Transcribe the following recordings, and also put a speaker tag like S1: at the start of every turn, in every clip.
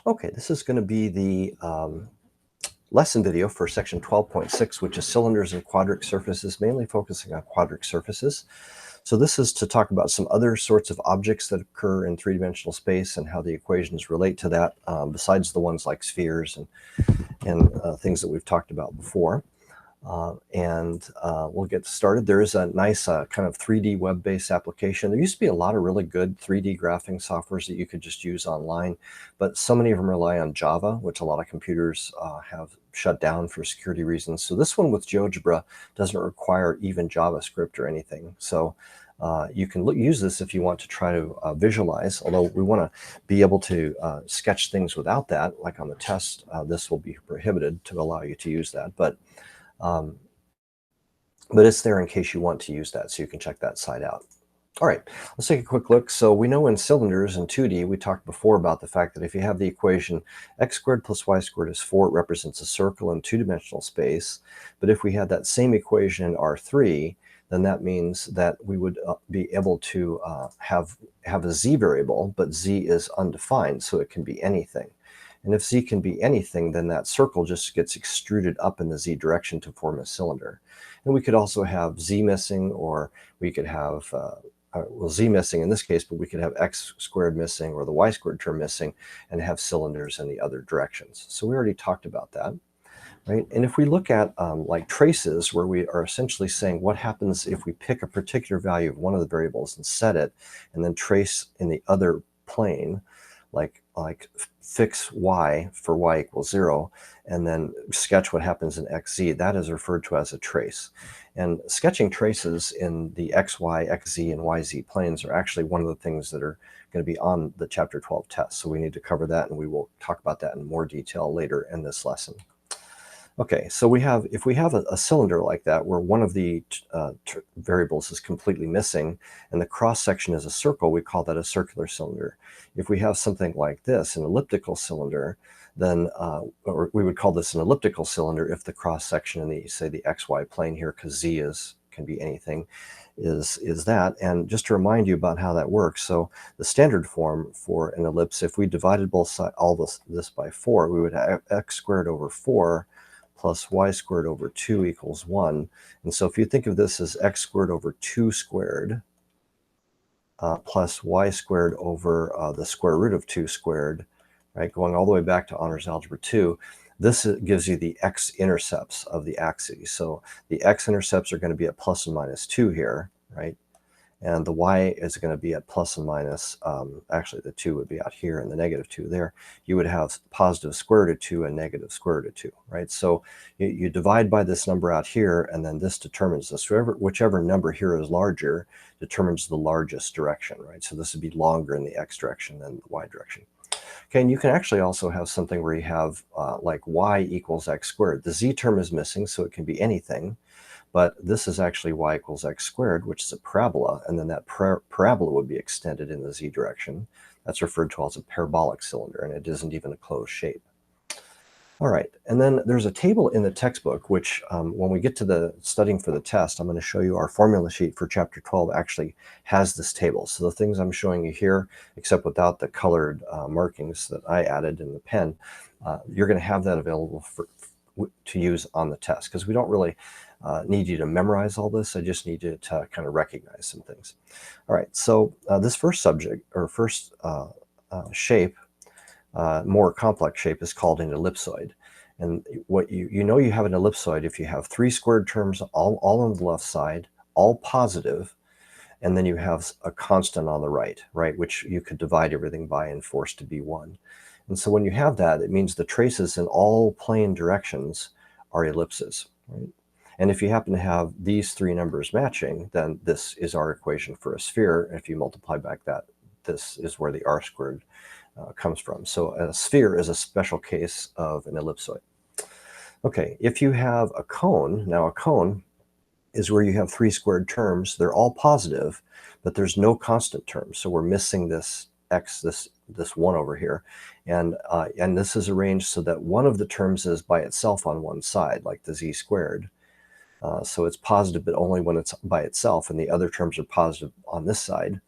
S1: Okay, this is going to be the lesson video for section 12.6, which is cylinders and quadric surfaces, mainly focusing on quadric surfaces. So this is to talk about some other sorts of objects that occur in three-dimensional space and how the equations relate to that, besides the ones like spheres and things that we've talked about before. We'll get started. There is a nice kind of 3D web-based application. There used to be a lot of really good 3D graphing softwares that you could just use online, but so many of them rely on Java, which a lot of computers have shut down for security reasons. So this one with GeoGebra doesn't require even JavaScript or anything. So you can use this if you want to try to visualize, although we want to be able to sketch things without that, like on the test. This will be prohibited to allow you to use that. But it's there in case you want to use that, so you can check that side out. All right, let's take a quick look. So we know in cylinders in 2D, we talked before about the fact that if you have the equation x squared plus y squared is 4, it represents a circle in two-dimensional space. But if we had that same equation in R3, then that means that we would be able to have a z variable, but z is undefined, so it can be anything. And if z can be anything, then that circle just gets extruded up in the z direction to form a cylinder. And we could also have z missing, or we could have, well, z missing in this case, but we could have x squared missing or the y squared term missing and have cylinders in the other directions. So we already talked about that, right? And if we look at like traces, where we are essentially saying what happens if we pick a particular value of one of the variables and set it, and then trace in the other plane, like fix y for y equals 0, and then sketch what happens in xz, that is referred to as a trace. And sketching traces in the xy, xz, and yz planes are actually one of the things that are going to be on the chapter 12 test. So we need to cover that, and we will talk about that in more detail later in this lesson. Okay, so if we have a cylinder like that, where one of the variables is completely missing and the cross section is a circle, we call that a circular cylinder. If we have something like this, an elliptical cylinder, then or we would call this an elliptical cylinder if the cross section in the, say, the xy plane here, because z can be anything, is that. And just to remind you about how that works, so the standard form for an ellipse, if we divided both sides, all this by 4, we would have x squared over 4 plus y squared over 2 equals 1. And so if you think of this as x squared over 2 squared plus y squared over the square root of 2 squared, right, going all the way back to Honors Algebra 2, this gives you the x-intercepts of the axes. So the x-intercepts are going to be at plus and minus 2 here, right? And the y is going to be at plus and minus, actually the 2 would be out here and the negative 2 there. You would have positive square root of 2 and negative square root of 2, right? So you divide by this number out here, and then this determines this. Whichever number here is larger determines the largest direction, right? So this would be longer in the x direction than the y direction. Okay, and you can actually also have something where you have like y equals x squared. The z term is missing, so it can be anything. But this is actually y equals x squared, which is a parabola, and then that parabola would be extended in the z direction. That's referred to as a parabolic cylinder, and it isn't even a closed shape. All right, and then there's a table in the textbook, which when we get to the studying for the test, I'm going to show you our formula sheet for chapter 12 actually has this table. So the things I'm showing you here, except without the colored markings that I added in the pen, you're going to have that available to use on the test, because we don't really need you to memorize all this. I just need you to kind of recognize some things. All right, so this first subject, or first shape, more complex shape, is called an ellipsoid. And what you know you have an ellipsoid if you have 3 squared terms all on the left side, all positive, and then you have a constant on the right, which you could divide everything by and force to be 1. And so when you have that, it means the traces in all plane directions are ellipses, right? And if you happen to have these 3 numbers matching, then this is our equation for a sphere. If you multiply back that, this is where the r squared comes from. So a sphere is a special case of an ellipsoid. Okay, if you have a cone, now a cone is where you have 3 squared terms. They're all positive, but there's no constant term. So we're missing this x, this 1 over here. And this is arranged so that one of the terms is by itself on one side, like the z squared. So it's positive, but only when it's by itself, and the other terms are positive on this side.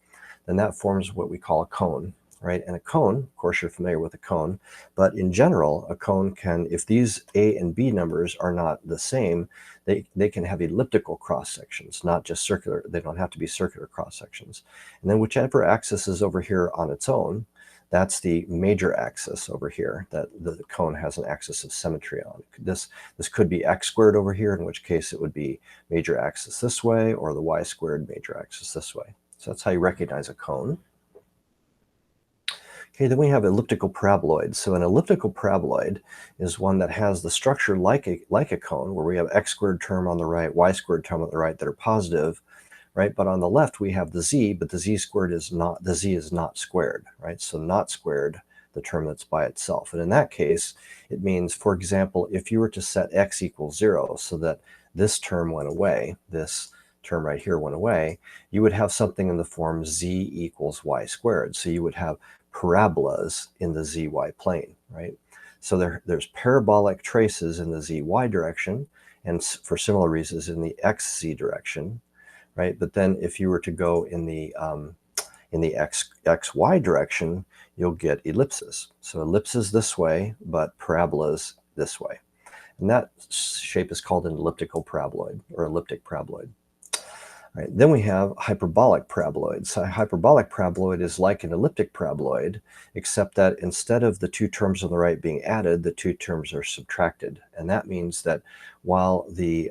S1: Then that forms what we call a cone. right? And a cone, of course, you're familiar with a cone, but in general, a cone can, if these A and B numbers are not the same, they can have elliptical cross sections, not just circular. They don't have to be circular cross sections. And then whichever axis is over here on its own, that's the major axis over here that the cone has an axis of symmetry on. This could be x squared over here, in which case it would be major axis this way, or the y squared major axis this way. So that's how you recognize a cone. Okay, then we have elliptical paraboloids. So an elliptical paraboloid is one that has the structure like a cone, where we have x squared term on the right, y squared term on the right that are positive, right? But on the left we have the z, but the z squared is not, the z is not squared, right? So not squared, the term that's by itself. And in that case, it means, for example, if you were to set x equals 0 so that this term went away, this term right here went away, you would have something in the form z equals y squared. So you would have parabolas in the zy plane, right? So there's parabolic traces in the zy direction, and for similar reasons in the xz direction, right? But then if you were to go in the xy direction, you'll get ellipses. So ellipses this way, but parabolas this way. And that shape is called an elliptical paraboloid, or elliptic paraboloid. Right, then we have hyperbolic paraboloids. A hyperbolic paraboloid is like an elliptic paraboloid, except that instead of the two terms on the right being added, the two terms are subtracted. And that means that while we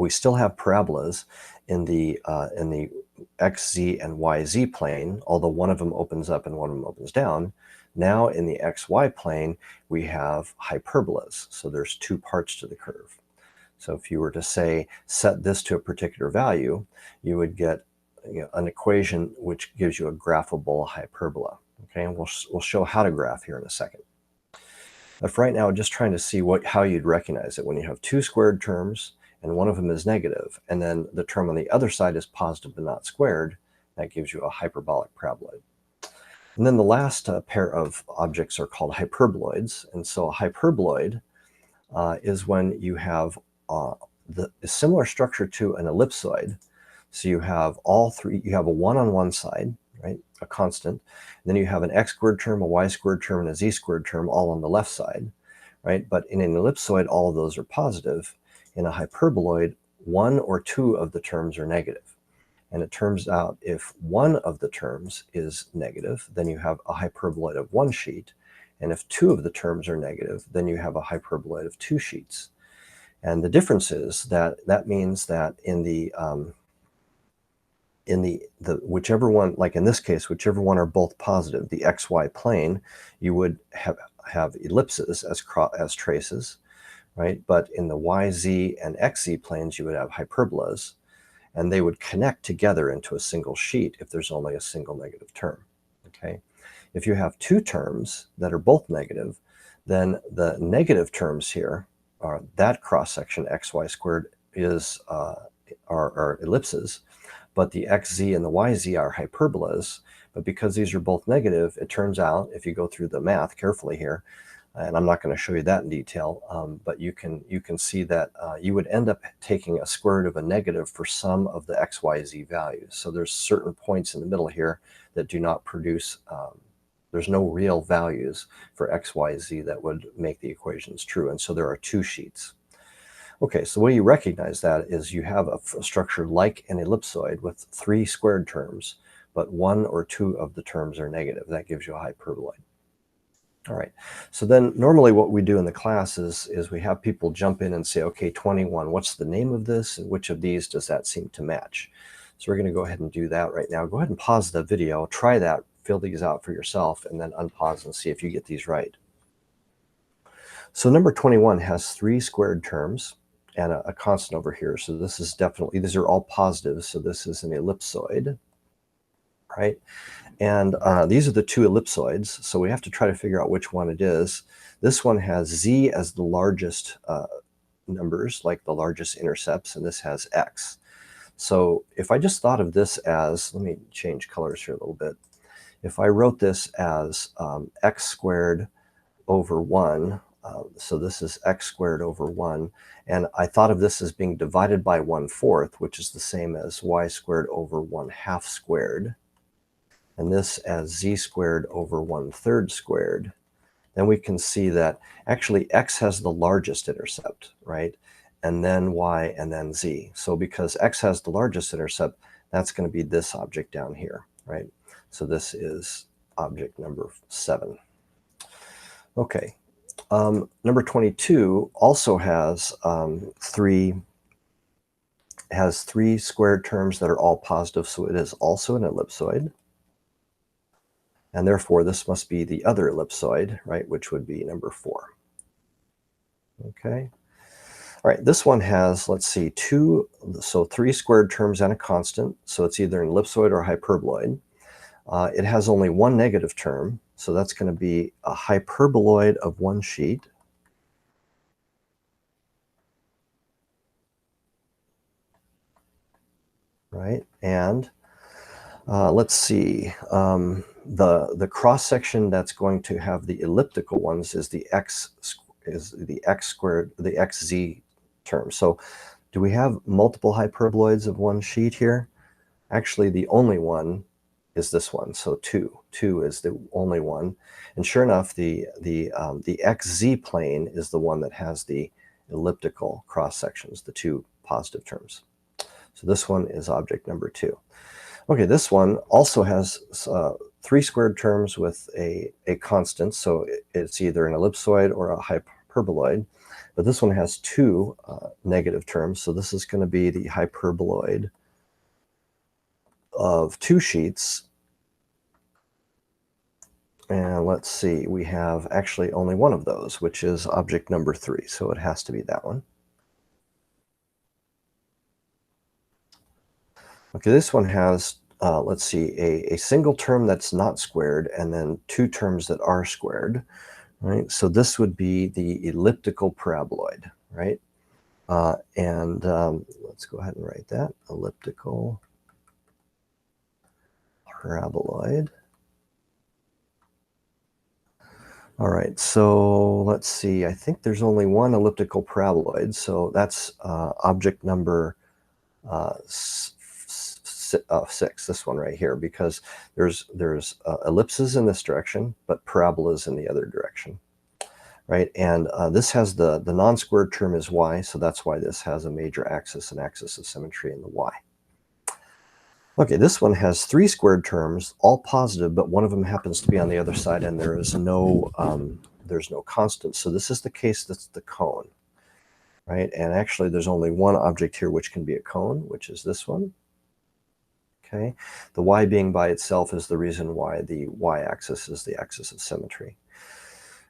S1: still have parabolas in the xz and yz plane, although one of them opens up and one of them opens down, now in the xy plane we have hyperbolas. So there's two parts to the curve. So if you were to say, set this to a particular value, you would get an equation which gives you a graphable hyperbola. Okay, and we'll show how to graph here in a second. But for right now, just trying to see how you'd recognize it when you have two squared terms and one of them is negative, and then the term on the other side is positive but not squared. That gives you a hyperbolic paraboloid. And then the last pair of objects are called hyperboloids. And so a hyperboloid is when you have a similar structure to an ellipsoid. So you have all three, you have a 1 on one side, right, a constant, and then you have an x squared term, a y squared term, and a z squared term all on the left side, right? But in an ellipsoid, all of those are positive. In a hyperboloid, one or two of the terms are negative. And it turns out if one of the terms is negative, then you have a hyperboloid of one sheet. And if two of the terms are negative, then you have a hyperboloid of two sheets. And the difference is that means that in the whichever one, like in this case, whichever one are both positive, the xy plane, you would have ellipses as traces, right? But in the yz and xz planes, you would have hyperbolas, and they would connect together into a single sheet if there's only a single negative term. Okay, if you have two terms that are both negative, then the negative terms here are that cross section xy squared is are ellipses, but the xz and the yz are hyperbolas. But because these are both negative, it turns out, if you go through the math carefully here, and I'm not going to show you that in detail, but you can see that you would end up taking a square root of a negative for some of the x, y, z values. So there's certain points in the middle here that do not produce, there's no real values for x, y, z that would make the equations true. And so there are two sheets. Okay, so the way you recognize that is you have a structure like an ellipsoid with three squared terms, but one or two of the terms are negative. That gives you a hyperboloid. All right, so then normally what we do in the class is we have people jump in and say, okay, 21, what's the name of this and which of these does that seem to match? So we're going to go ahead and do that right now. Go ahead and pause the video, try that, fill these out for yourself, and then unpause and see if you get these right. So number 21 has three squared terms and a constant over here. So this is definitely, these are all positives, so this is an ellipsoid, right? And these are the two ellipsoids, so we have to try to figure out which one it is. This one has z as the largest numbers, like the largest intercepts, and this has x. So if I just thought of this as, let me change colors here a little bit. If I wrote this as x squared over 1, so this is x squared over 1, and I thought of this as being divided by 1/4, which is the same as y squared over 1/2 squared. and this as z squared over 1/3 squared, then we can see that actually x has the largest intercept, right? And then y, and then z. So because x has the largest intercept, that's going to be this object down here, right? So this is object number 7. Okay. Number 22 also has three squared terms that are all positive, so it is also an ellipsoid. And therefore, this must be the other ellipsoid, right, which would be number 4. Okay. All right, this one has, let's see, 3 squared terms and a constant, so it's either an ellipsoid or a hyperboloid. It has only one negative term, so that's going to be a hyperboloid of one sheet. Right, and let's see, the cross section that's going to have the elliptical ones is the x squared, the xz term. So do we have multiple hyperboloids of one sheet here? Actually, the only one is this one, so 2. 2 is the only one, and sure enough, the xz plane is the one that has the elliptical cross sections, the 2 positive terms. So this one is object number 2. Okay, this one also has 3 squared terms with a constant, so it's either an ellipsoid or a hyperboloid. But this one has 2 negative terms, so this is going to be the hyperboloid of 2 sheets. And let's see, we have actually only one of those, which is object number 3, so it has to be that one. Okay, this one has, let's see, a single term that's not squared and then 2 terms that are squared, right? So this would be the elliptical paraboloid, right? Let's go ahead and write that, elliptical paraboloid. All right, so let's see, I think there's only one elliptical paraboloid, so that's object number 6, this one right here, because there's ellipses in this direction, but parabolas in the other direction, right? And this has the non-squared term is y, so that's why this has a major axis and axis of symmetry in the y. Okay, this one has 3 squared terms, all positive, but one of them happens to be on the other side, and there's no constant. So this is the case that's the cone, right? And actually, there's only one object here which can be a cone, which is this one. Okay, the y being by itself is the reason why the y-axis is the axis of symmetry.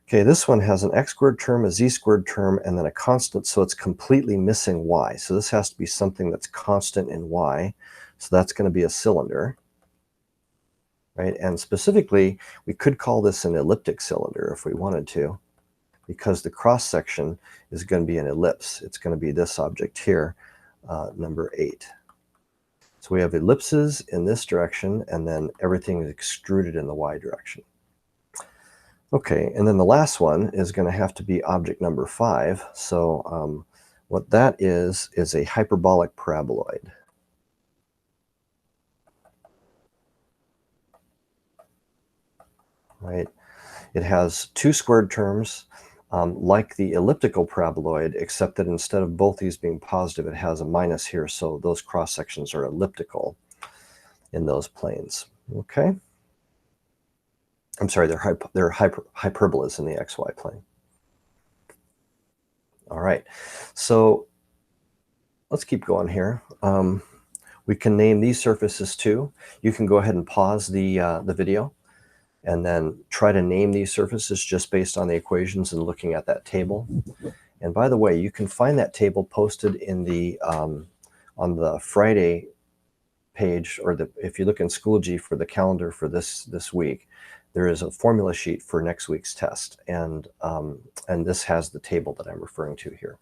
S1: Okay, this one has an x squared term, a z squared term, and then a constant, so it's completely missing y. So this has to be something that's constant in y. So that's going to be a cylinder, right? And specifically, we could call this an elliptic cylinder if we wanted to, because the cross section is going to be an ellipse. It's going to be this object here, number 8. So we have ellipses in this direction, and then everything is extruded in the y direction. Okay, and then the last one is going to have to be object number 5. So what that is a hyperbolic paraboloid. Right? It has 2 squared terms, like the elliptical paraboloid, except that instead of both these being positive, it has a minus here, so those cross sections are elliptical in those planes. Okay? I'm sorry, they're hyperbolas in the xy plane. All right, so let's keep going here. We can name these surfaces too. You can go ahead and pause the video and then try to name these surfaces just based on the equations and looking at that table. And by the way, you can find that table posted in the on the Friday page, or if you look in Schoology for the calendar for this week, there is a formula sheet for next week's test, and this has the table that I'm referring to here.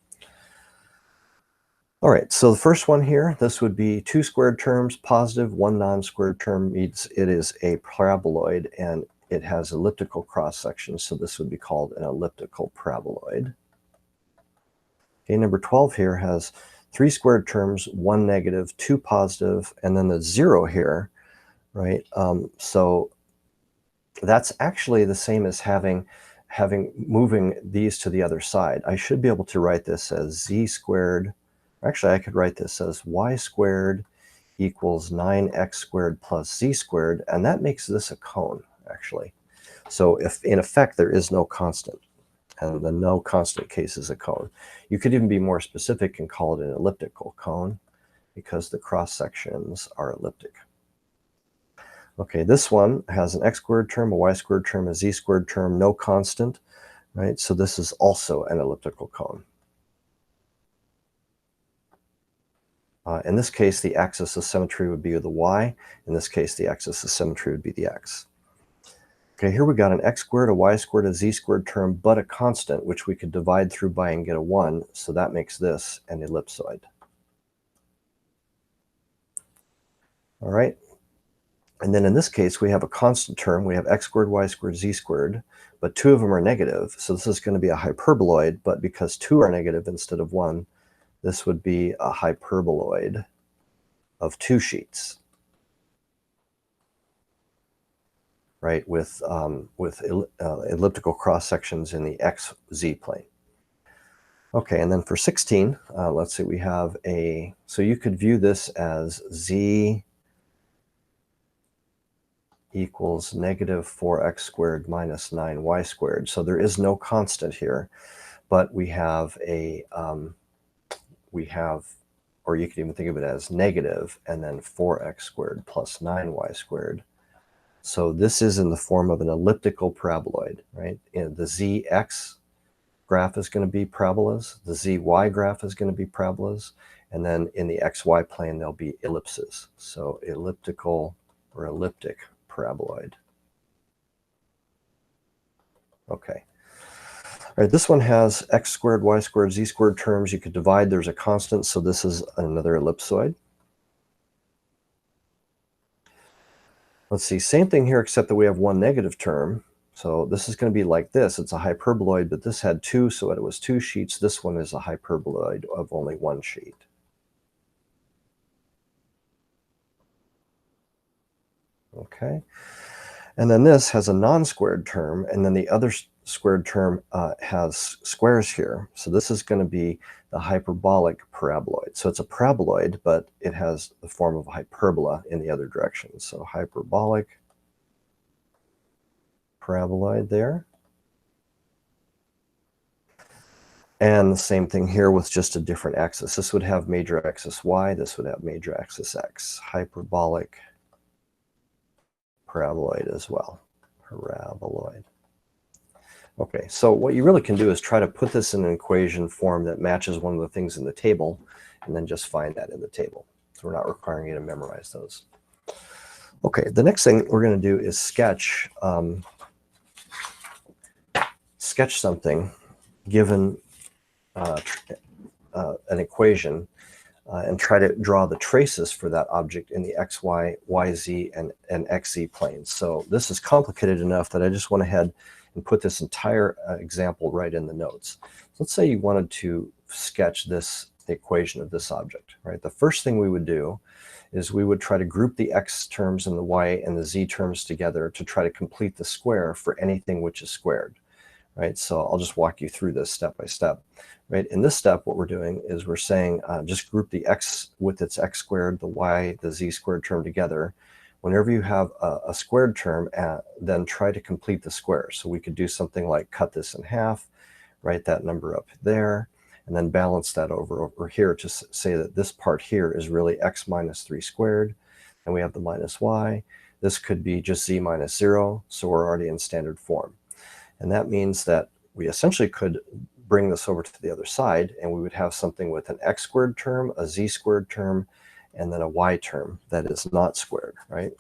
S1: All right, so the first one here, this would be 2 squared terms, positive, 1 non-squared term means it is a paraboloid, and it has elliptical cross sections, so this would be called an elliptical paraboloid. Okay, number 12 here has 3 squared terms, 1 negative, 2 positive, and then the 0 here right? So that's actually the same as moving these to the other side. I should be able to write this as z squared. Actually, I could write this as y squared equals 9x squared plus z squared, and that makes this a cone, actually. So if in effect there is no constant, and the no constant case is a cone. You could even be more specific and call it an elliptical cone because the cross sections are elliptic. Okay, this one has an x squared term, a y squared term, a z squared term, no constant, right? So this is also an elliptical cone. In this case, the axis of symmetry would be the y. In this case, the axis of symmetry would be the x. Okay, here we got an x squared, a y squared, a z squared term, but a constant, which we could divide through by and get a 1. So that makes this an ellipsoid. All right. And then in this case, we have a constant term. We have x squared, y squared, z squared, but 2 of them are negative. So this is going to be a hyperboloid, but because 2 are negative instead of 1, this would be a hyperboloid of 2 sheets, right, with elliptical cross sections in the xz plane. Okay, and then for 16, let's see, we have so you could view this as z equals negative 4x squared minus 9y squared. So there is no constant here, but we have or you could even think of it as negative and then 4x squared plus 9y squared. So this is in the form of an elliptical paraboloid, right? And the zx graph is going to be parabolas, the zy graph is going to be parabolas, and then in the xy plane there'll be ellipses. So elliptical or elliptic paraboloid. Okay. All right, this one has x squared, y squared, z squared terms. You could divide, there's a constant, so this is another ellipsoid. Let's see, same thing here, except that we have one negative term. So this is going to be like this. It's a hyperboloid, but this had 2, so it was 2 sheets. This one is a hyperboloid of only 1 sheet. Okay. And then this has a non-squared term, and then the other squared term has squares here. So this is going to be the hyperbolic paraboloid. So it's a paraboloid, but it has the form of a hyperbola in the other direction. So hyperbolic paraboloid there. And the same thing here with just a different axis. This would have major axis y, this would have major axis x. Hyperbolic paraboloid as well. Paraboloid. Okay, so what you really can do is try to put this in an equation form that matches one of the things in the table, and then just find that in the table. So we're not requiring you to memorize those. Okay, the next thing we're going to do is sketch something given an equation and try to draw the traces for that object in the xy, yz, and xz planes. So this is complicated enough that I just went ahead and put this entire example right in the notes. So let's say you wanted to sketch this equation of this object, right? The first thing we would do is we would try to group the x terms and the y and the z terms together to try to complete the square for anything which is squared, right? So I'll just walk you through this step by step, right? In this step, what we're doing is we're saying just group the x with its x squared, the y, the z squared term together. Whenever you have a squared term, then try to complete the square. So we could do something like cut this in half, write that number up there, and then balance that over here to say that this part here is really x minus 3 squared, and we have the minus y. This could be just z minus 0, so we're already in standard form. And that means that we essentially could bring this over to the other side, and we would have something with an x squared term, a z squared term, and then a y term that is not squared, right?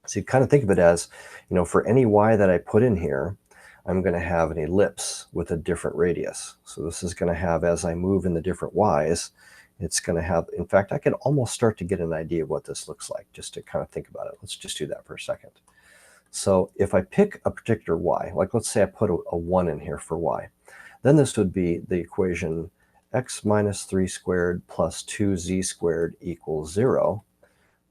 S1: So you kind of think of it as, you know, for any y that I put in here, I'm going to have an ellipse with a different radius. So this is going to have, as I move in the different y's, it's going to have, in fact, I can almost start to get an idea of what this looks like, just to kind of think about it. Let's just do that for a second. So if I pick a particular y, like let's say I put a 1 in here for y, then this would be the equation x minus 3 squared plus 2z squared equals 0.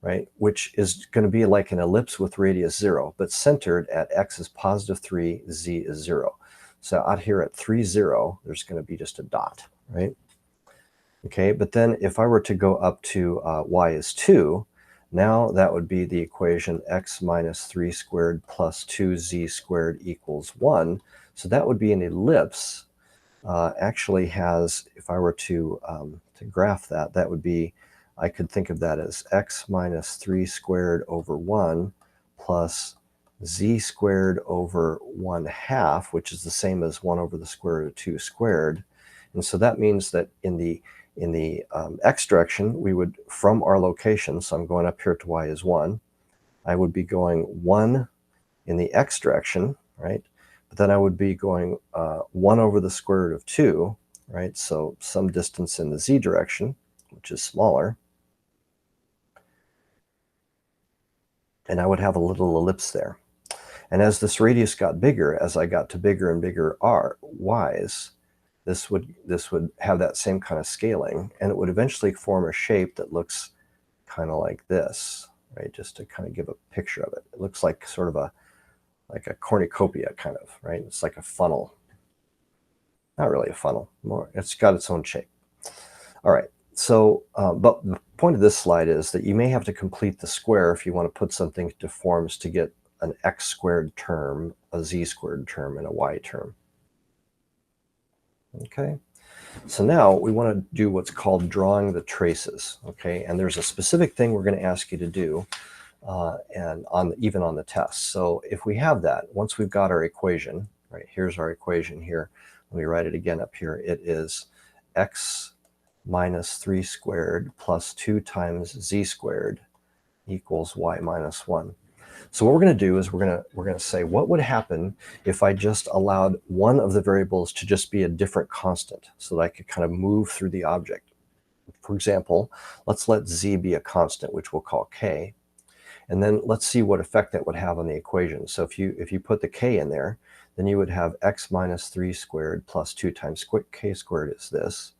S1: right? Which is going to be like an ellipse with radius 0, but centered at x is positive 3, z is 0. So out here at 3, 0, there's going to be just a dot, right? Okay, but then if I were to go up to y is 2, now that would be the equation x minus 3 squared plus 2z squared equals 1. So that would be an ellipse. Actually has, if I were to graph that, that would be, I could think of that as x minus 3 squared over 1 plus z squared over 1/2, which is the same as 1 over the square root of 2 squared. And so that means that in the x direction, we would, from our location, so I'm going up here to y is 1, I would be going 1 in the x direction, right? But then I would be going 1 over the square root of 2, right? So some distance in the z direction, which is smaller. And I would have a little ellipse there. And as this radius got bigger, as I got to bigger and bigger y's, this would have that same kind of scaling, and it would eventually form a shape that looks kind of like this, right? Just to kind of give a picture of it. It looks like sort of like a cornucopia kind of, right? It's like a funnel. Not really a funnel, more, it's got its own shape. All right, so, but the point of this slide is that you may have to complete the square if you want to put something to forms to get an x squared term, a z squared term, and a y term. Okay, so now we want to do what's called drawing the traces, okay? And there's a specific thing we're going to ask you to do, and even on the test. So if we have that, once we've got our equation, right, here's our equation here. Let me write it again up here. It is x minus 3 squared plus 2 times z squared equals y minus 1. So what we're going to do is we're going to say, what would happen if I just allowed one of the variables to just be a different constant so that I could kind of move through the object. For example, let's let z be a constant, which we'll call k, and then let's see what effect that would have on the equation. So if you put the k in there, then you would have x minus 3 squared plus 2 times k squared is this,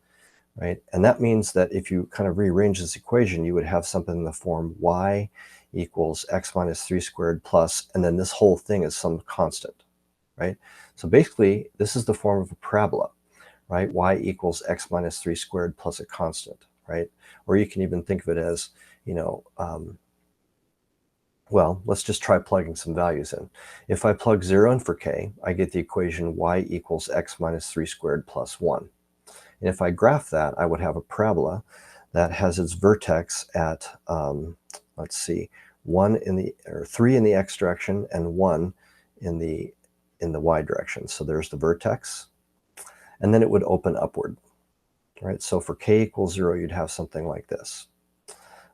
S1: right? And that means that if you kind of rearrange this equation, you would have something in the form y equals x minus 3 squared plus, and then this whole thing is some constant, right? So basically, this is the form of a parabola, right? Y equals x minus 3 squared plus a constant, right? Or you can even think of it as, you know, well, let's just try plugging some values in. If I plug 0 in for k, I get the equation y equals x minus 3 squared plus 1. And if I graph that, I would have a parabola that has its vertex at, let's see, 3 in the x direction and 1 in the y direction. So there's the vertex, and then it would open upward, right? So for k equals 0, you'd have something like this.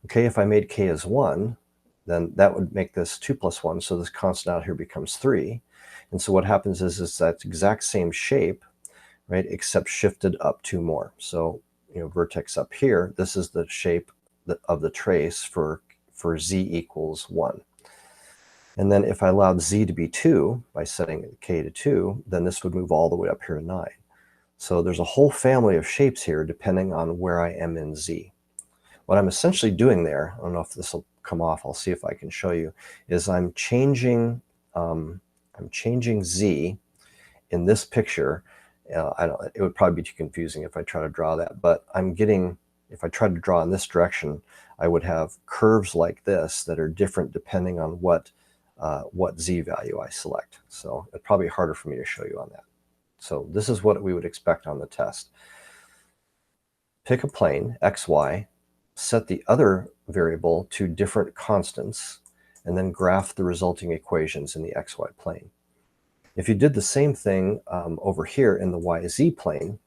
S1: Okay, if I made k as 1, then that would make this 2 plus 1, so this constant out here becomes 3. And so what happens is that exact same shape, right, except shifted up 2 more. So, you know, vertex up here, this is the shape of the trace for z equals 1. And then if I allowed z to be 2 by setting k to 2, then this would move all the way up here to 9. So there's a whole family of shapes here depending on where I am in z. What I'm essentially doing there, I don't know if this will come off, I'll see if I can show you, is I'm changing z in this picture. It would probably be too confusing if I try to draw that, but if I tried to draw in this direction, I would have curves like this that are different depending on what z value I select. So it's probably harder for me to show you on that. So this is what we would expect on the test. Pick a plane, xy, set the other variable to different constants, and then graph the resulting equations in the xy plane. If you did the same thing over here in the yz plane,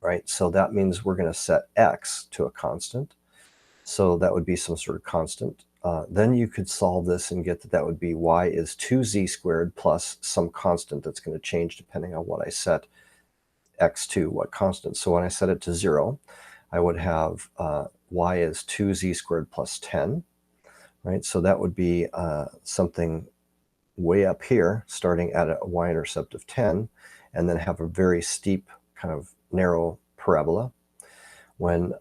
S1: right, so that means we're going to set x to a constant. So that would be some sort of constant. Then you could solve this and get that would be y is 2z squared plus some constant that's going to change depending on what I set x to, what constant. So when I set it to 0, I would have y is 2z squared plus 10, right? So that would be something way up here, starting at a y-intercept of 10, and then have a very steep kind of narrow parabola. when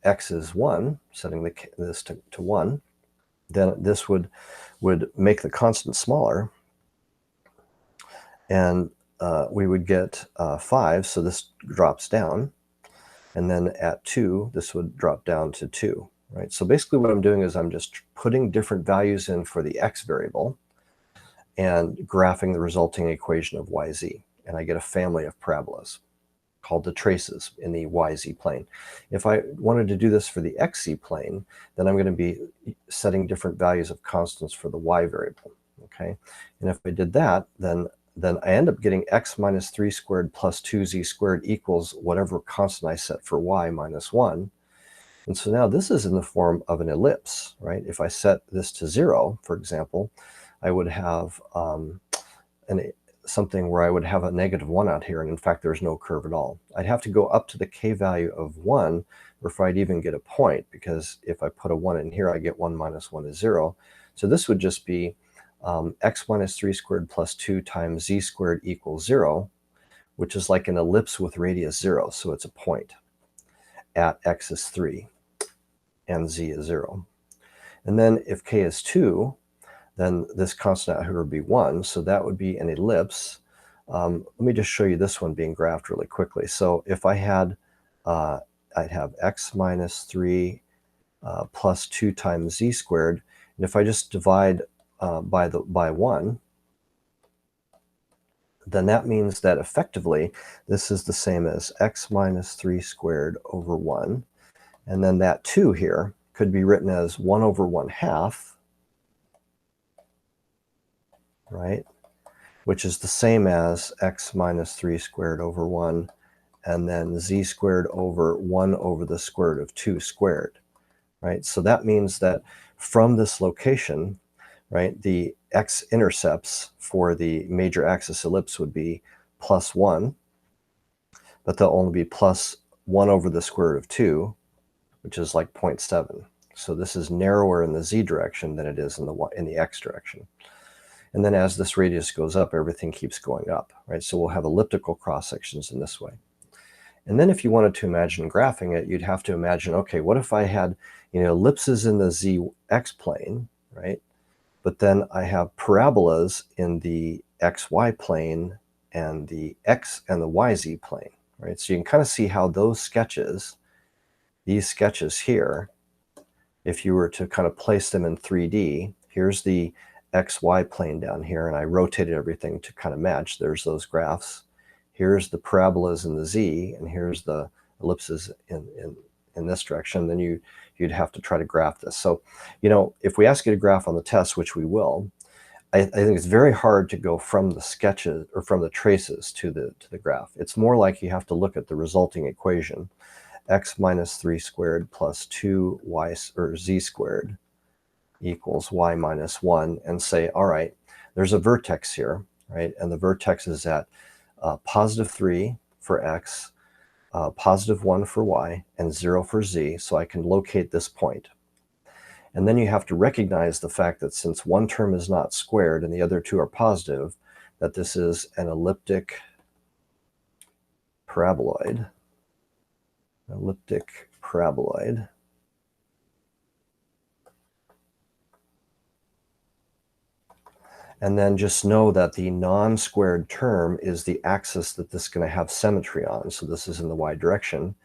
S1: x is 1, setting this to 1, then this would make the constant smaller, and we would get 5, so this drops down, and then at 2, this would drop down to 2, right? So basically what I'm doing is I'm just putting different values in for the x variable and graphing the resulting equation of yz, and I get a family of parabolas called the traces in the yz plane. If I wanted to do this for the xz plane, then I'm going to be setting different values of constants for the y variable, okay? And if I did that, then I end up getting x minus 3 squared plus 2z squared equals whatever constant I set for y minus 1. And so now this is in the form of an ellipse, right? If I set this to 0, for example, I would have something where I would have a -1 out here, and in fact there's no curve at all. I'd have to go up to the k value of 1 before I'd even get a point, because if I put a 1 in here, I get 1 minus 1 is 0. So this would just be x minus 3 squared plus 2 times z squared equals 0, which is like an ellipse with radius 0, so it's a point at x is 3 and z is 0. And then if k is 2, then this constant out here would be 1, so that would be an ellipse. Let me just show you this one being graphed really quickly. So if I had, I'd have x minus 3 plus 2 times z squared, and if I just divide by 1, then that means that effectively this is the same as x minus 3 squared over 1, and then that 2 here could be written as 1 over 1/2, right? Which is the same as x minus 3 squared over 1, and then z squared over 1 over the square root of 2 squared, right? So that means that from this location, right, the x-intercepts for the major axis ellipse would be plus 1, but they'll only be plus 1 over the square root of 2, which is like 0.7. So this is narrower in the z direction than it is in the x direction. And then as this radius goes up, everything keeps going up, right? So we'll have elliptical cross-sections in this way. And then if you wanted to imagine graphing it, you'd have to imagine, okay, what if I had, ellipses in the zx plane, right? But then I have parabolas in the xy plane and the x and the yz plane, right? So you can kind of see how those sketches, these sketches here, if you were to kind of place them in 3D, here's the xy plane down here, and I rotated everything to kind of match. There's those graphs. Here's the parabolas in the z, and here's the ellipses in this direction. Then you'd have to try to graph this. So, if we ask you to graph on the test, which we will, I think it's very hard to go from the sketches or from the traces to the graph. It's more like you have to look at the resulting equation, x minus 3 squared plus 2y or z squared equals y minus 1, and say, all right, there's a vertex here, right? And the vertex is at positive 3 for x, positive 1 for y, and 0 for z, so I can locate this point. And then you have to recognize the fact that since one term is not squared and the other two are positive, that this is an elliptic paraboloid. Elliptic paraboloid. And then just know that the non-squared term is the axis that this is going to have symmetry on. So this is in the y direction.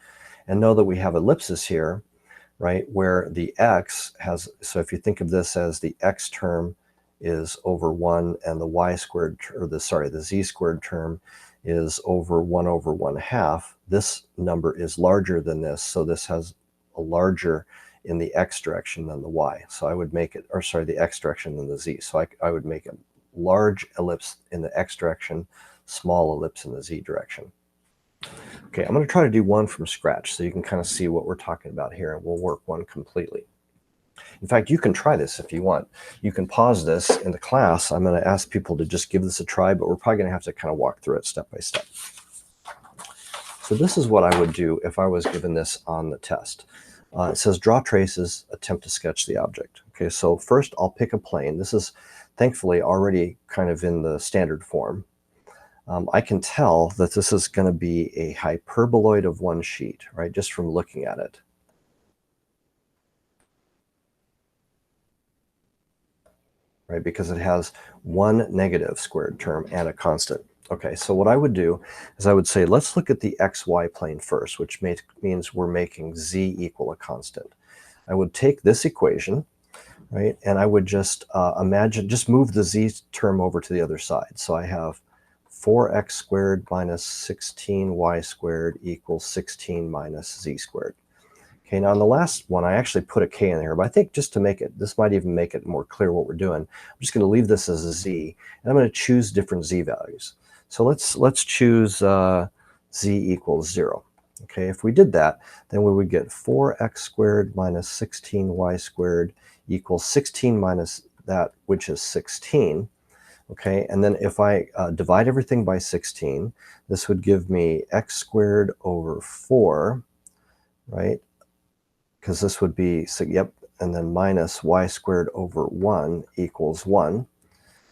S1: And know that we have ellipses here, right, where the x has, so if you think of this as the x term is over 1 and the y squared, or the z squared term is over 1 over 1/2, this number is larger than this. So this has a larger in the x direction than the y. So I would make it, or the x direction than the z. So I would make a large ellipse in the x direction, small ellipse in the z direction. Okay, I'm going to try to do one from scratch so you can kind of see what we're talking about here, and we'll work one completely. In fact, you can try this if you want. You can pause this in the class. I'm going to ask people to just give this a try, but we're probably going to have to kind of walk through it step by step. So this is what I would do if I was given this on the test. It says draw traces, attempt to sketch the object. Okay, so first I'll pick a plane. This is thankfully already kind of in the standard form. I can tell that this is going to be a hyperboloid of one sheet, right, just from looking at it. Right, because it has one negative squared term and a constant. Okay, so what I would do is I would say, let's look at the xy plane first, which means we're making z equal a constant. I would take this equation, right, and I would just just move the z term over to the other side. So I have 4x squared minus 16y squared equals 16 minus z squared. Okay, now on the last one, I actually put a k in there, but I think just to make it, this might even make it more clear what we're doing. I'm just going to leave this as a z, and I'm going to choose different z values. So let's choose z equals 0. Okay, if we did that, then we would get 4x squared minus 16y squared equals 16 minus that, which is 16. Okay, and then if I divide everything by 16, this would give me x squared over 4, right? Because this would be, so yep, and then minus y squared over 1 equals 1.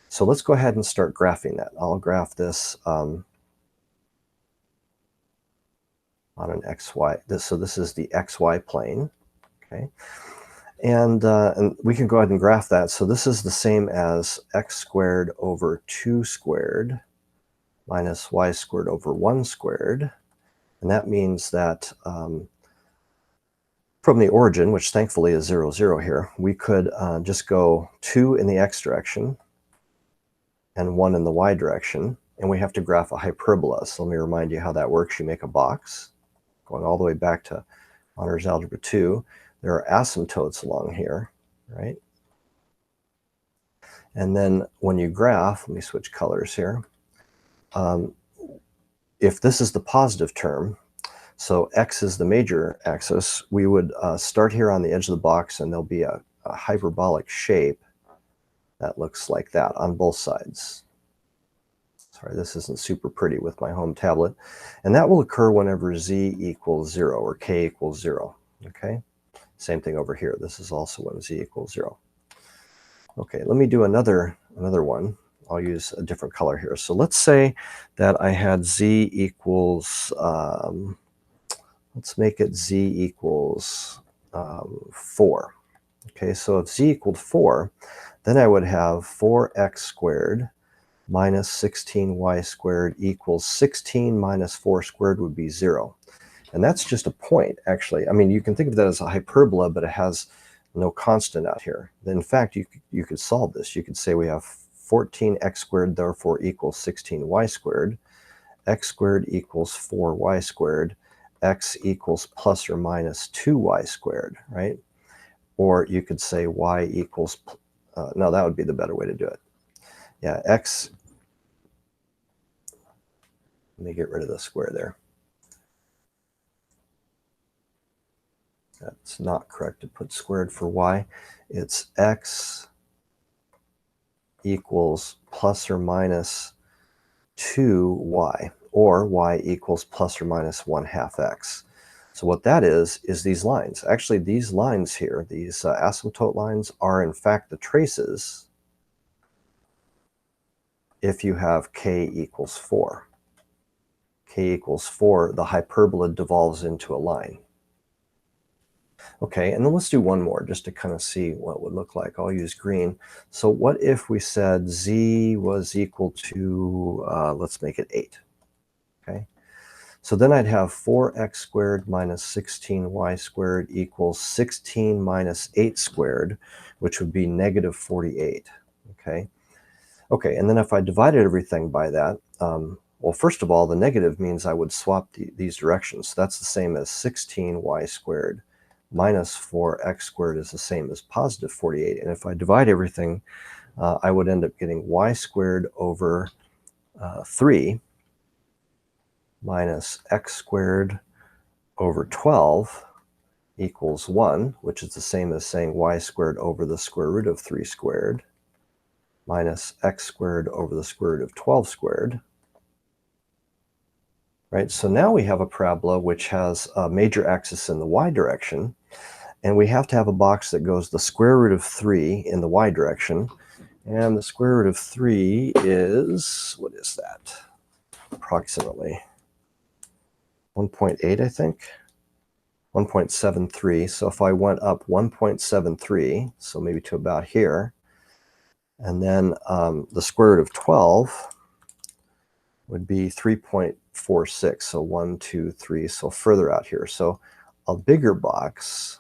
S1: So let's go ahead and start graphing that. I'll graph this on an xy. So this is the xy plane, okay? And we can go ahead and graph that. So this is the same as x squared over 2 squared minus y squared over 1 squared. And that means that from the origin, which thankfully is 0, 0 here, we could just go 2 in the x direction and 1 in the y direction, and we have to graph a hyperbola. So let me remind you how that works. You make a box, going all the way back to Honors Algebra 2. There are asymptotes along here, right? And then when you graph, let me switch colors here. If this is the positive term, so x is the major axis, we would start here on the edge of the box, and there'll be a hyperbolic shape that looks like that on both sides. Sorry, this isn't super pretty with my home tablet. And that will occur whenever z equals 0 or k equals 0, okay? Same thing over here. This is also when z equals 0. Okay, let me do another one. I'll use a different color here. So let's say that I had z equals, let's make it z equals 4. Okay, so if z equaled 4, then I would have 4x squared minus 16y squared equals 16 minus 4 squared would be 0. And that's just a point, actually. I mean, you can think of that as a hyperbola, but it has no constant out here. In fact, you could solve this. You could say we have 14x squared, therefore equals 16y squared. X squared equals 4y squared. X equals plus or minus 2y squared, right? Or you could say y equals, no, that would be the better way to do it. Yeah, x, let me get rid of the square there. That's not correct to put squared for y. It's x equals plus or minus 2y, or y equals plus or minus 1/2 x. So what that is these lines. Actually, these lines here, these asymptote lines, are in fact the traces if you have k equals 4. K equals 4, the hyperbola devolves into a line. Okay, and then let's do one more just to kind of see what it would look like. I'll use green. So what if we said z was equal to, let's make it 8. Okay, so then I'd have 4x squared minus 16y squared equals 16 minus 8 squared, which would be negative 48. Okay, okay, and then if I divided everything by that, well, first of all, the negative means I would swap these directions. So that's the same as 16y squared minus 4x squared is the same as positive 48. And if I divide everything, I would end up getting y squared over 3 minus x squared over 12 equals 1, which is the same as saying y squared over the square root of 3 squared minus x squared over the square root of 12 squared. Right, so now we have a parabola which has a major axis in the y direction, and we have to have a box that goes the square root of 3 in the y direction, and the square root of 3 is, what is that? approximately 1.8, I think. 1.73. So if I went up 1.73, so maybe to about here, and then the square root of 12 would be 3.46. So 1, 2, 3. So further out here. So a bigger box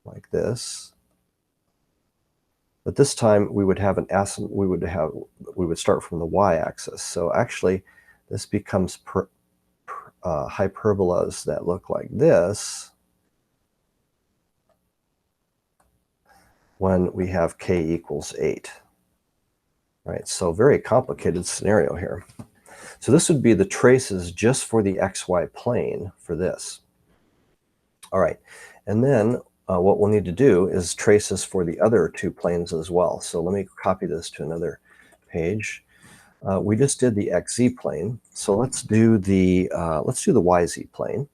S1: like this. But this time we would have an we would start from the y-axis. So actually, this becomes hyperbolas that look like this when we have k equals 8. Right, so very complicated scenario here. So this would be the traces just for the xy plane for this. All right, and then what we'll need to do is traces for the other two planes as well. So let me copy this to another page. We just did the xz plane, so let's do the yz plane.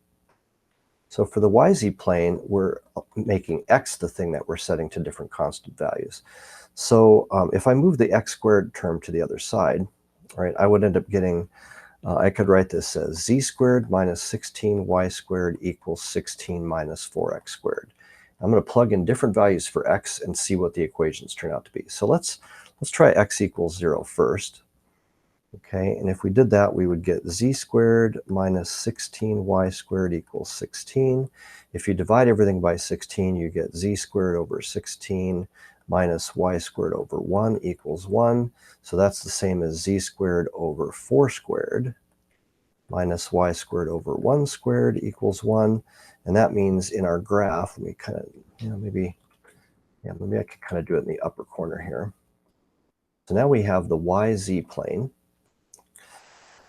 S1: So for the yz plane, we're making x the thing that we're setting to different constant values. So if I move the x squared term to the other side, right, I would end up getting, I could write this as z squared minus 16y squared equals 16 minus 4x squared. I'm going to plug in different values for x and see what the equations turn out to be. So let's try x equals 0 first. Okay, and if we did that, we would get z squared minus 16y squared equals 16. If you divide everything by 16, you get z squared over 16 minus y squared over 1 equals 1. So that's the same as z squared over 4 squared minus y squared over 1 squared equals 1. And that means in our graph, let me kind of, maybe I could kind of do it in the upper corner here. So now we have the yz plane.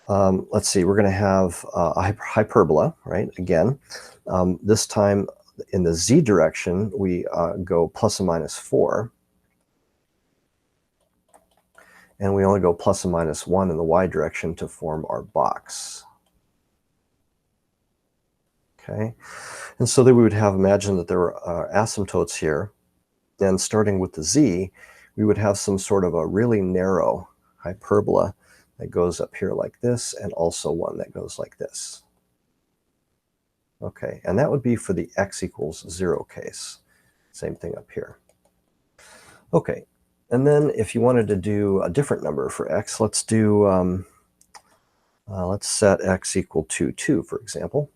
S1: Let's see, we're going to have a hyperbola, right? Again, this time in the z direction, we go plus and minus 4. And we only go plus and minus 1 in the y direction to form our box. Okay, and so then we would have, imagine that there were asymptotes here. And starting with the z, we would have some sort of a really narrow hyperbola that goes up here like this, and also one that goes like this. Okay, and that would be for the x equals 0 case. Same thing up here. Okay, and then if you wanted to do a different number for x, let's do, let's set x equal to 2, for example.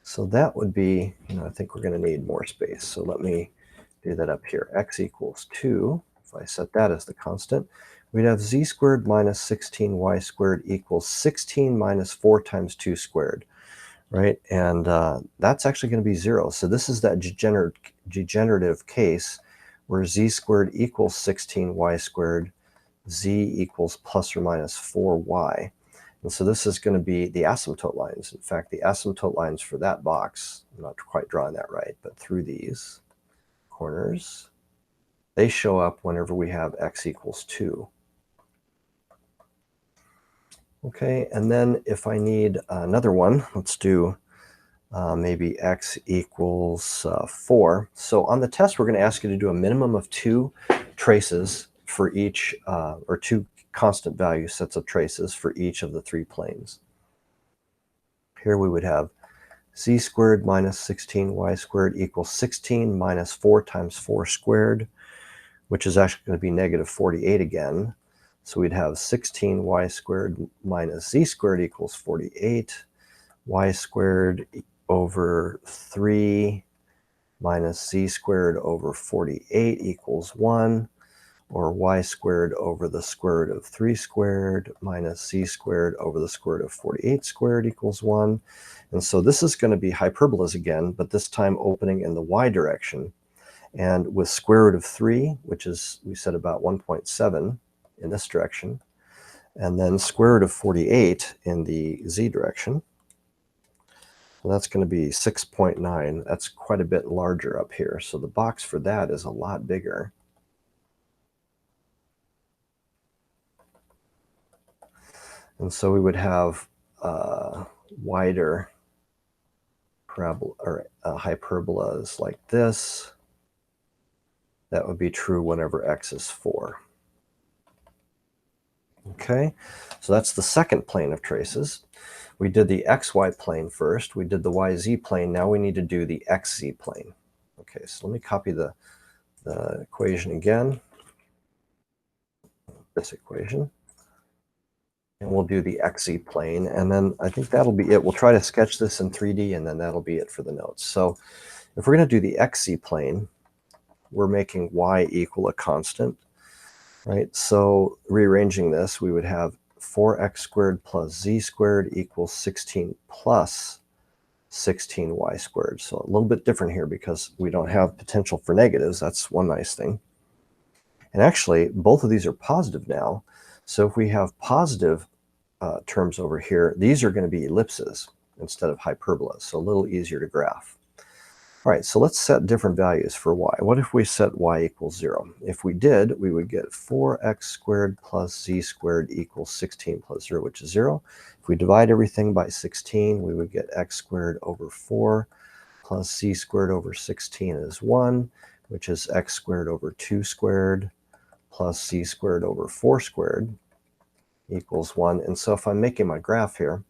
S1: So that would be, I think we're going to need more space. So let me do that up here. X equals 2. If I set that as the constant, we'd have z squared minus 16y squared equals 16 minus 4 times 2 squared, right? And that's actually going to be 0. So this is that degenerative case where z squared equals 16y squared, z equals plus or minus 4y. And so this is going to be the asymptote lines. In fact, the asymptote lines for that box, I'm not quite drawing that right, but through these corners, they show up whenever we have x equals 2. Okay, and then if I need another one, let's do maybe x equals 4. So on the test, we're going to ask you to do a minimum of 2 traces for each, or 2 constant value sets of traces for each of the 3 planes. Here we would have z squared minus 16y squared equals 16 minus 4 times 4 squared, which is actually going to be negative 48 again. So we'd have 16y squared minus z squared equals 48, y squared over 3 minus z squared over 48 equals 1, or y squared over the square root of 3 squared minus z squared over the square root of 48 squared equals 1. And so this is going to be hyperbolas again, but this time opening in the y direction. And with square root of 3, which is, we said, about 1.7 in this direction, and then square root of 48 in the z direction. So that's going to be 6.9. That's quite a bit larger up here. So the box for that is a lot bigger. And so we would have wider parabola or hyperbolas like this. That would be true whenever x is 4. Okay, so that's the second plane of traces. We did the XY plane first. We did the YZ plane. Now we need to do the XZ plane. Okay, so let me copy the equation again. This equation. And we'll do the XZ plane. And then I think that'll be it. We'll try to sketch this in 3D, and then that'll be it for the notes. So if we're going to do the XZ plane, we're making y equal a constant, right? So rearranging this, we would have 4x squared plus z squared equals 16 plus 16y squared. So a little bit different here because we don't have potential for negatives. That's one nice thing. And actually, both of these are positive now. So if we have positive terms over here, these are going to be ellipses instead of hyperbolas, so a little easier to graph. All right, so let's set different values for y. What if we set y equals 0? If we did, we would get 4x squared plus z squared equals 16 plus 0, which is 0. If we divide everything by 16, we would get x squared over 4 plus z squared over 16 is 1, which is x squared over 2 squared plus z squared over 4 squared equals 1. And so if I'm making my graph here,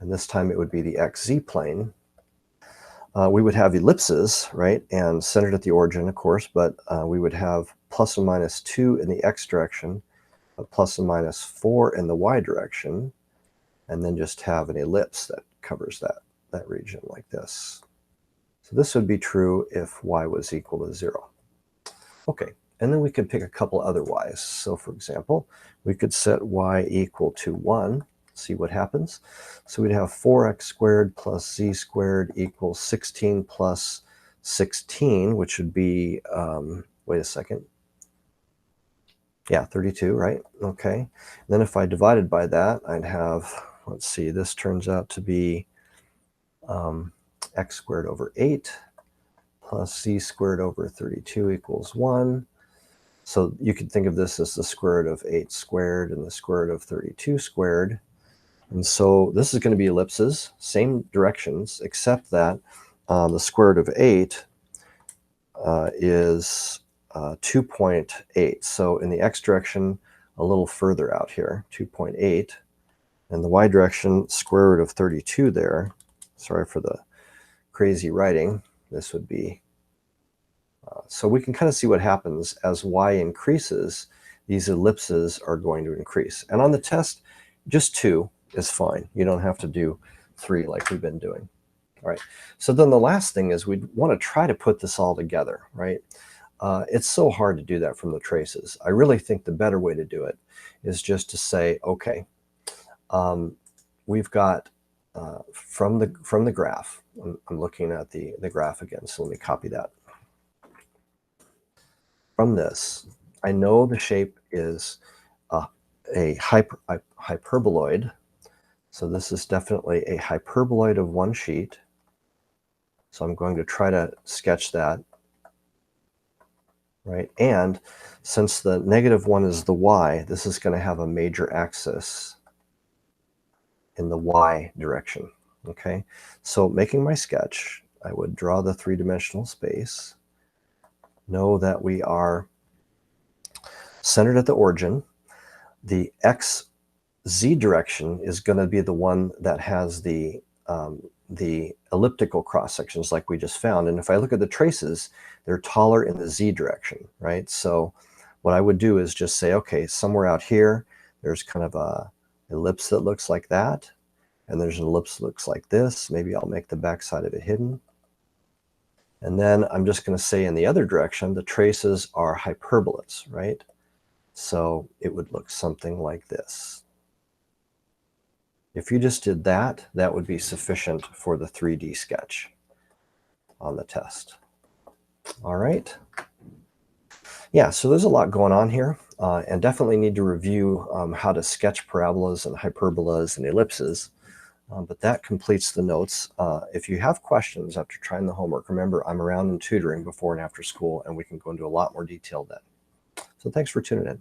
S1: and this time it would be the XZ plane, we would have ellipses, right, and centered at the origin, of course, but we would have plus and minus 2 in the x direction, plus and minus 4 in the y direction, and then just have an ellipse that covers that region like this. So this would be true if y was equal to 0. Okay, and then we could pick a couple other y's. So for example, we could set y equal to 1. See what happens. So we'd have 4x squared plus z squared equals 16 plus 16, which would be, wait a second. Yeah, 32, right? Okay. And then if I divided by that, I'd have, let's see, this turns out to be x squared over 8 plus z squared over 32 equals 1. So you could think of this as the square root of 8 squared and the square root of 32 squared. And so this is going to be ellipses, same directions, except that the square root of 8 is 2.8. So in the x direction, a little further out here, 2.8. And the y direction, square root of 32 there. Sorry for the crazy writing. This would be, so we can kind of see what happens as y increases, these ellipses are going to increase. And on the test, just 2 is fine. You don't have to do 3 like we've been doing. All right. So then the last thing is we'd want to try to put this all together, right? It's so hard to do that from the traces. I really think the better way to do it is just to say, okay, we've got from the graph. I'm looking at the graph again, so let me copy that. From this, I know the shape is a hyperboloid. So this is definitely a hyperboloid of one sheet. So I'm going to try to sketch that, right? And since the -1 is the y, this is going to have a major axis in the y direction, okay? So making my sketch, I would draw the 3-dimensional space, know that we are centered at the origin. The XZ direction is going to be the one that has the elliptical cross sections like we just found. And if I look at the traces, they're taller in the Z direction, right? So what I would do is just say, okay, somewhere out here, there's kind of a ellipse that looks like that. And there's an ellipse that looks like this. Maybe I'll make the backside of it hidden. And then I'm just going to say in the other direction, the traces are hyperbolas, right? So it would look something like this. If you just did that, that would be sufficient for the 3D sketch on the test. All right. Yeah, so there's a lot going on here, and definitely need to review how to sketch parabolas and hyperbolas and ellipses. But that completes the notes. If you have questions after trying the homework, remember I'm around in tutoring before and after school, and we can go into a lot more detail then. So thanks for tuning in.